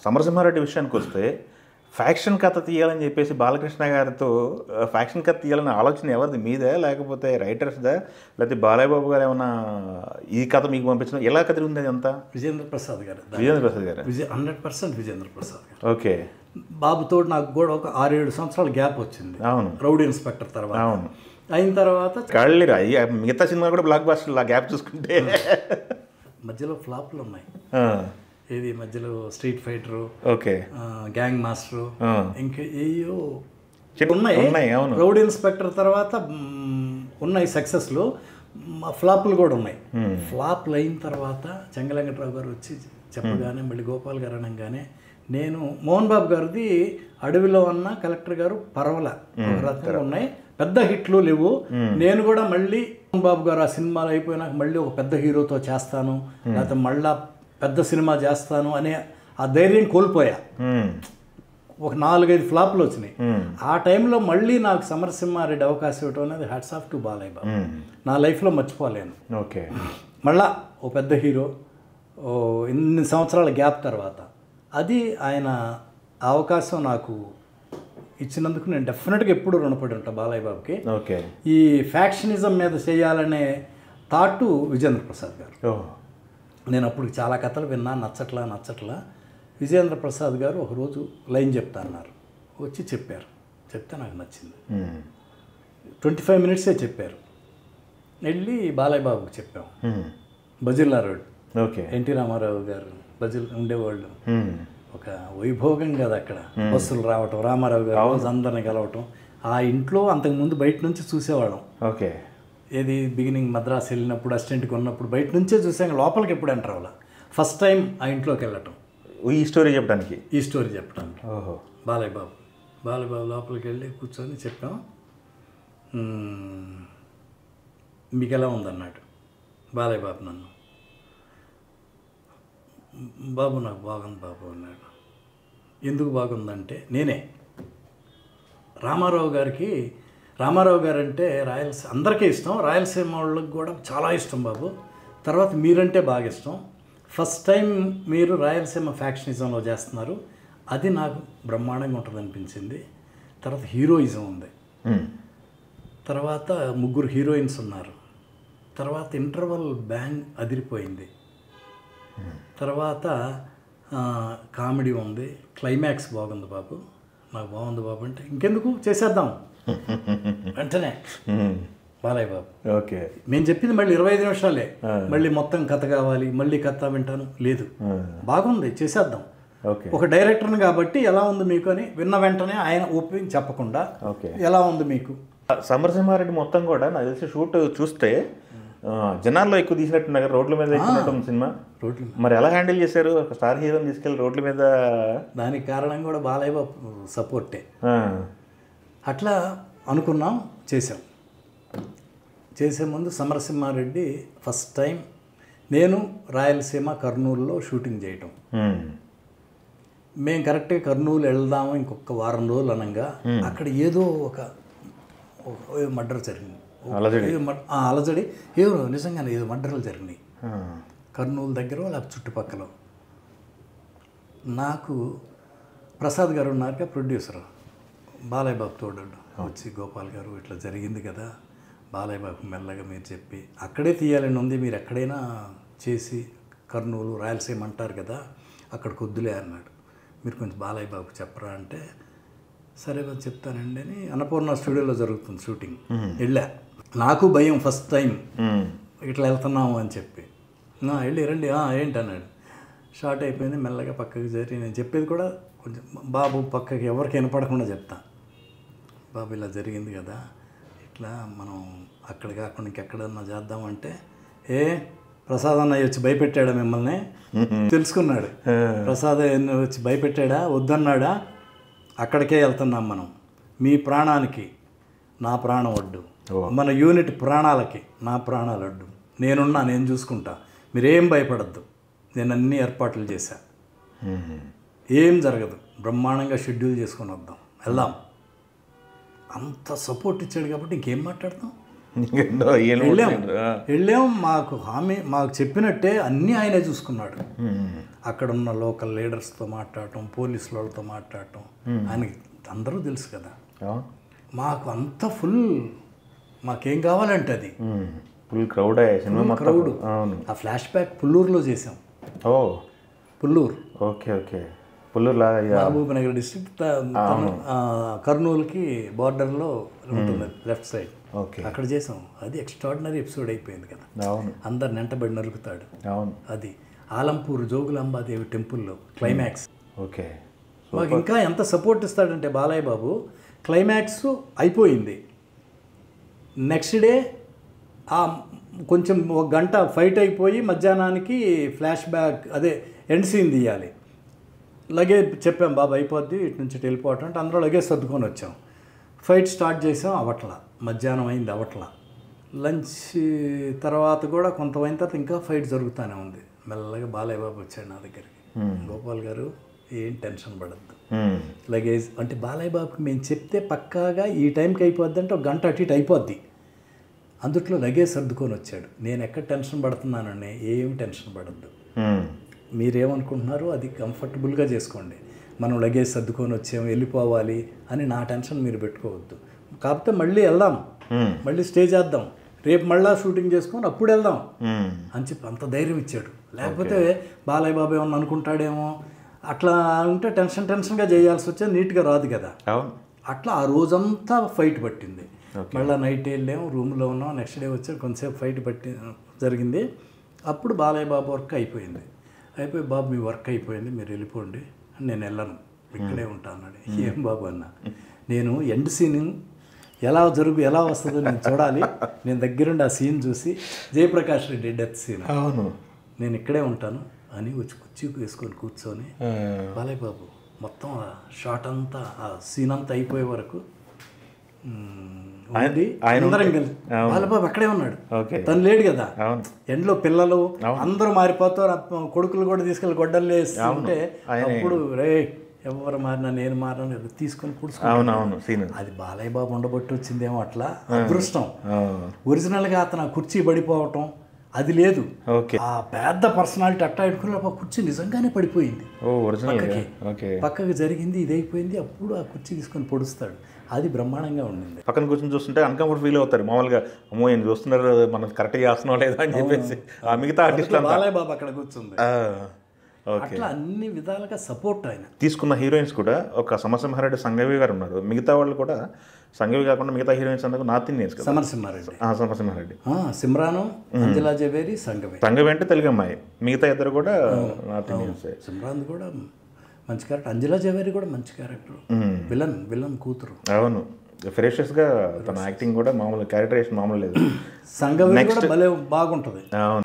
సమరసింహారెడ్డి విషయానికి వస్తే ఫ్యాక్షన్ కథ తీయాలని చెప్పేసి బాలకృష్ణ గారితో ఫ్యాక్షన్ కథ తీయాలనే ఆలోచన ఎవరిది, మీదే లేకపోతే రైటర్స్దా, లేకపోతే బాలయ్య బాబు గారు ఏమన్నా ఈ కథ మీకు పంపించడం ఎలా కథ ఉంది? అంతా విజేంద్ర ప్రసాద్ గారు 100% విజేంద్ర ప్రసాద్ గారు. ఓకే. బాబుతో నాకు కూడా ఒక 6-7 సంవత్సరాల గ్యాప్ వచ్చింది. అవును. రౌడీ ఇన్స్పెక్టర్ తర్వాత. అవును. అయిన తర్వాత కళ్ళిరా మిగతా సినిమా కూడా బ్లాక్ బస్టర్ గ్యాప్ చూసుకుంటే మధ్యలో ఫ్లాప్లు ఉన్నాయి. ఇది మధ్యలో street fighter, okay, gang master, ఇంకా ఏయో ఉన్నాయి. రౌడీ ఇన్స్పెక్టర్ తర్వాత ఉన్నాయి సక్సెస్లు, ఫ్లాప్లు కూడా ఉన్నాయి. ఫ్లాప్లు అయిన తర్వాత చెంగలెంకట్రావు గారు వచ్చి చెప్పగానే మళ్ళీ గోపాల్ గారు అనగానే నేను మోహన్ బాబు గారిది అడవిలో ఉన్న కలెక్టర్ గారు పర్వాల రకంగా ఉన్నాయి, పెద్ద హిట్లు లేవు. నేను కూడా మళ్ళీ మోహన్ బాబు గారు ఆ సినిమాలు అయిపోయినాక మళ్ళీ ఒక పెద్ద హీరోతో చేస్తాను, లేకపోతే మళ్ళా పెద్ద సినిమా చేస్తాను అనే ఆ ధైర్యం కోల్పోయా. ఒక 4-5 ఫ్లాప్లు వచ్చినాయి. ఆ టైంలో మళ్ళీ నాకు సమరసింహారెడ్డి అవకాశం ఇవ్వటం అనేది hats off to Balayya Babu. నా లైఫ్లో మర్చిపోలేను. ఓకే. మళ్ళా ఓ పెద్ద హీరో ఇన్ని సంవత్సరాల గ్యాప్ తర్వాత అది ఆయన అవకాశం నాకు ఇచ్చినందుకు నేను డెఫినెట్గా ఎప్పుడు రుణపడి ఉంటాను బాలయ్య బాబుకి. ఓకే. ఈ ఫ్యాక్షనిజం మీద చేయాలనే థాటు విజేంద్ర ప్రసాద్ గారు. నేను అప్పుడు చాలా కథలు విన్నా, నచ్చట్లా. విజేంద్ర ప్రసాద్ గారు ఒకరోజు లైన్ చెప్తా అన్నారు, వచ్చి చెప్పారు. చెప్తే నాకు నచ్చింది. 25 మినిట్సే చెప్పారు. వెళ్ళి బాలయ్య బాబుకి చెప్పాం. బజిల్లా రోడ్, ఓకే, ఎన్టీ రామారావు గారు బజిల్ ఉండేవాళ్ళు. ఒక వైభోగం కదా అక్కడ, బస్సులు రావటం, రామారావు గారు అందరిని కలవటం. ఆ ఇంట్లో అంతకుముందు బయట నుంచి చూసేవాళ్ళం. ఓకే. ఏది బిగినింగ్ మద్రాసు వెళ్ళినప్పుడు అసిస్టెంట్కి ఉన్నప్పుడు బయట నుంచే చూసాం, లోపలికి ఎప్పుడు ఎంటర్ అవ్వాలి. ఫస్ట్ టైం ఆ ఇంట్లోకి వెళ్ళటం, ఈ స్టోరీ చెప్పడానికి. ఓహో. బాలయ్య బాబు లోపలికి వెళ్ళి కూర్చొని చెప్పాం. మీకు ఎలా ఉందన్నాడు బాలయ్య బాబు నన్ను. బాబు నాకు బాగుంది బాబు అన్నాడు. ఎందుకు బాగుందంటే నేనే రామారావు గారు అంటే అందరికీ ఇష్టం, రాయలసీమ వాళ్ళకి కూడా చాలా ఇష్టం బాబు. తర్వాత మీరంటే బాగా ఇష్టం. ఫస్ట్ టైం మీరు రాయలసీమ ఫ్యాక్షనిజంలో చేస్తున్నారు, అది నాకు బ్రహ్మాండంగా ఉంటుంది అనిపించింది. తర్వాత హీరోయిజం ఉంది, తర్వాత 3 హీరోయిన్స్ ఉన్నారు, తర్వాత ఇంటర్వల్ బ్యాంగ్ అదిరిపోయింది, తర్వాత కామెడీ ఉంది, క్లైమాక్స్ బాగుంది బాబు. నాకు బాగుంది బాబు అంటే ఇంకెందుకు చేసేద్దాం వెంటనే బాలయ్య బాబు. ఓకే. మేము చెప్పింది మళ్ళీ 25 నిమిషాలే, మళ్ళీ మొత్తం కథ కావాలి, మళ్ళీ కథ వింటాను, లేదు బాగుంది చేసేద్దాం. ఒక డైరెక్టర్ని కాబట్టి ఎలా ఉంది మీకు అని విన్న వెంటనే ఆయన ఓపెన్ చెప్పకుండా ఎలా ఉంది మీకు. సమరసింహారెడ్డి మొత్తం కూడా నాకు తెలిసి షూట్ చూస్తే జనాల్లో ఎక్కువ తీసినట్టున్నా కదా, రోడ్ల మీద ఎక్కువ సినిమా. మరి ఎలా హ్యాండిల్ చేశారు ఒక స్టార్ హీరోని తీసుకెళ్ళి రోడ్ల మీద? దానికి కారణం కూడా బాలయ్య బాబు సపోర్టే. అట్లా అనుకున్నాం, చేసే ముందు సమరసింహారెడ్డి ఫస్ట్ టైం నేను రాయలసీమ కర్నూలులో షూటింగ్ చేయటం. మేము కరెక్ట్గా కర్నూలు వెళ్దాము ఇంకొక వారం రోజులు అనగా అక్కడ ఏదో ఒక మర్డర్ జరిగింది, అలజడి, ఏదో నిజంగానే ఏదో మర్డర్లు జరిగినాయి కర్నూలు దగ్గర లేకపోతే చుట్టుపక్కల. నాకు ప్రసాద్ గారు ఉన్నారుగా ప్రొడ్యూసర్, బాలయ్య బాబు తోడాడు వచ్చి, గోపాల్ గారు ఇట్లా జరిగింది కదా, బాలయ్య బాబు మెల్లగా మీరు చెప్పి అక్కడే తీయాలని ఉంది, మీరు ఎక్కడైనా చేసి కర్నూలు రాయలసీమ అంటారు కదా అక్కడికి వద్దులే అన్నాడు, మీరు కొంచెం బాలయ్య బాబుకి చెప్పరా అంటే సరే చెప్తానండి అని. అన్నపూర్ణ స్టూడియోలో జరుగుతుంది షూటింగ్, వెళ్ళా. నాకు భయం ఫస్ట్ టైం ఇట్లా వెళ్తున్నాము అని చెప్పి, వెళ్ళి రండి ఏంటి అన్నాడు. షార్ట్ అయిపోయింది, మెల్లగా పక్కకి జరిగి నేను చెప్పేది కూడా కొంచెం బాబు పక్కకి ఎవరికి వినపడకుండా చెప్తా, బాబు ఇలా జరిగింది కదా, ఇట్లా మనం అక్కడ కాకుండా ఇంకెక్కడన్నా చేద్దామంటే ప్రసాద్ అన్న వచ్చి భయపెట్టాడా మిమ్మల్ని తెలుసుకున్నాడు. ప్రసాద్ వచ్చి భయపెట్టాడా, వద్దన్నాడా, అక్కడికే వెళ్తున్నాం మనం, మీ ప్రాణానికి నా ప్రాణం వడ్డు, మన యూనిట్ ప్రాణాలకి నా ప్రాణాలు వడ్డు, నేనున్నా, నేను చూసుకుంటా, మీరేం భయపడద్దు, నేను అన్ని ఏర్పాట్లు చేశా, ఏం జరగదు, బ్రహ్మాండంగా షెడ్యూల్ చేసుకొని వెళ్దాం. అంత సపోర్ట్ ఇచ్చాడు కాబట్టి ఇంకేం మాట్లాడతాం. వెళ్ళాం. మాకు చెప్పినట్టే అన్నీ ఆయనే చూసుకున్నాడు. అక్కడ ఉన్న లోకల్ లీడర్స్తో మాట్లాడటం, పోలీసుల వాళ్ళతో మాట్లాడటం, ఆయనకి అందరూ తెలుసు కదా. మాకు అంత ఫుల్, మాకేం కావాలంటే అది ఫుల్ క్రౌడ్. క్రౌడ్. ఆ ఫ్లాష్ బ్యాక్ పుల్లూరులో చేసాం. పుల్లూరు. Okay okay. Pullur Mahbubnagar district, కర్నూలుకి బార్డర్లో ఉంటుంది లెఫ్ట్ సైడ్. అక్కడ చేసాం. అది ఎక్స్ట్రాడినరీ ఎపిసోడ్ అయిపోయింది కదా. అందరిని వెంటబడి నరుకుతాడు. అది ఆలంపూర్ జోగులాంబాదేవి టెంపుల్లో క్లైమాక్స్. ఓకే. మాకు ఇంకా ఎంత సపోర్ట్ ఇస్తాడంటే బాలయ్య బాబు, క్లైమాక్స్ అయిపోయింది, నెక్స్ట్ డే కొంచెం ఒక గంట ఫైట్ అయిపోయి మధ్యాహ్నానికి ఫ్లాష్ బ్యాక్, అదే ఎండ్ సీన్ తీయాలి. లగేజ్ చెప్పాం, బాబు అయిపోద్ది ఇటు నుంచి వెళ్ళిపోవటం అంటే అందరూ లగేజ్ సర్దుకొని వచ్చాం. ఫైట్ స్టార్ట్ చేసాం, అవట్లా. మధ్యాహ్నం అయింది, అవట్లా. లంచ్ తర్వాత కూడా కొంత అయిన తర్వాత ఇంకా ఫైట్ జరుగుతూనే ఉంది. మెల్లగా బాలయ్య బాబు వచ్చాడు నా దగ్గరికి. గోపాల్ గారు ఏం టెన్షన్ పడద్దు, లగేజ్ అంటే బాలయ్య బాబుకి మేము చెప్తే పక్కాగా ఈ టైంకి అయిపోద్ది అంటే ఒక గంట అటు ఇటు అయిపోద్ది. అందుట్లో లగేజ్ సర్దుకొని వచ్చాడు. నేను ఎక్కడ టెన్షన్ పడుతున్నానని, ఏం టెన్షన్ పడద్దు, మీరేమనుకుంటున్నారో అది కంఫర్టబుల్గా చేసుకోండి, మనం లగేజ్ సర్దుకొని వచ్చాము వెళ్ళిపోవాలి అని నా టెన్షన్ మీరు పెట్టుకోవద్దు, కాకపోతే మళ్ళీ వెళ్దాం, మళ్ళీ స్టే చేద్దాం, రేపు మళ్ళీ షూటింగ్ చేసుకొని అప్పుడు వెళ్దాం అని చెప్పి అంత ధైర్యం ఇచ్చాడు. లేకపోతే బాలయ్య బాబు ఏమన్నా అనుకుంటాడేమో, అట్లా ఉంటే టెన్షన్గా చేయాల్సి వచ్చేది, నీట్గా రాదు కదా. అట్లా ఆ రోజంతా ఫైట్ పట్టింది. మళ్ళీ నైట్ వెళ్ళాము, రూమ్లో ఉన్నాం, నెక్స్ట్ డే వచ్చాడు, కొంతసేపు ఫైట్ జరిగింది. అప్పుడు బాలయ్య బాబు వర్క్ అయిపోయింది. బాబు మీ వర్క్ అయిపోయింది, మీరు వెళ్ళిపోండి. నేను వెళ్ళను, ఇక్కడే ఉంటాను అన్నాడు. ఏం బాబు అన్న, నేను ఎండ్ సీన్ ఎలా వస్తుందో నేను చూడాలి, నేను దగ్గరుండి ఆ సీన్ చూసి, జయప్రకాష్ రెడ్డి డెత్ సీన్, నేను ఇక్కడే ఉంటాను అని వచ్చి కుర్చీ వేసుకొని కూర్చొని బాలయ్య బాబు మొత్తం ఆ షాట్ అంతా, ఆ సీన్ అంతా అయిపోయే వరకు అందరం కలిసి, బాలబాబు అక్కడే ఉన్నాడు, తను లేడు కదా. ఎండ్లో పిల్లలు అందరూ మారిపోతారు, కొడుకులు కూడా తీసుకెళ్ళి గొడ్డలు వేస్తుంటే అప్పుడు రే ఎవరు మారినా నేను మారినా తీసుకొని కూర్చున్నాను. అది బాలయ్య బాబు ఉండబట్టి వచ్చిందేమో అట్లా అదృష్టం. ఒరిజినల్గా అతను కుర్చీ పడిపోవటం అది లేదు. ఆ పెద్ద పర్సనాలిటీ అట్టా పెట్టుకుని కుర్చీ నిజంగానే పడిపోయింది, పక్కకి జరిగింది, ఇదైపోయింది. అప్పుడు ఆ కుర్చీ తీసుకొని పొడుస్తాడు. అది బ్రహ్మాండంగా ఉండింది. పక్కన కూర్చొని చూస్తుంటే అన్కంఫర్ట్ ఫీల్ అవుతారు మామూలుగా, అమ్మో ఏం చూస్తున్నారు, మనం కరెక్ట్గా చేస్తున్నాం లేదా అని చెప్పేసి. ఆ మిగతా ఆర్టిస్టులు బాలయ్య బాబు అక్కడ కూర్చుంది. అట్లా అన్ని విధాలుగా సపోర్ట్ ఆయన తీసుకున్న హీరోయిన్స్ కూడా. ఒక సమరసింహారెడ్డి, సంఘవి గారు ఉన్నారు. మిగతా వాళ్ళు కూడా సంఘవి కాకుండా మిగతా హీరోయిన్స్ అందరూ నార్త్ ఇండియన్స్ కదా. సమరసింహారెడ్డి, సిమ్రాను, అంజలా జవేరి, సంఘవి. సంఘవి అంటే తెలుగు అమ్మాయి, మిగతా ఇద్దరు కూడా నార్త్ ఇండియన్స్. సిమ్రాన్ కూడా మంచి క్యారెక్టర్, అంజలా జవేరి కూడా మంచి క్యారెక్టర్, విలన్ కూతురు. అవును, ఫ్రెషెస్గా తన యాక్టింగ్ కూడా మామూలు, క్యారెక్టరేషన్ మామూలు లేదు. సంఘవి కూడా భలే బాగుంటుంది. అవును.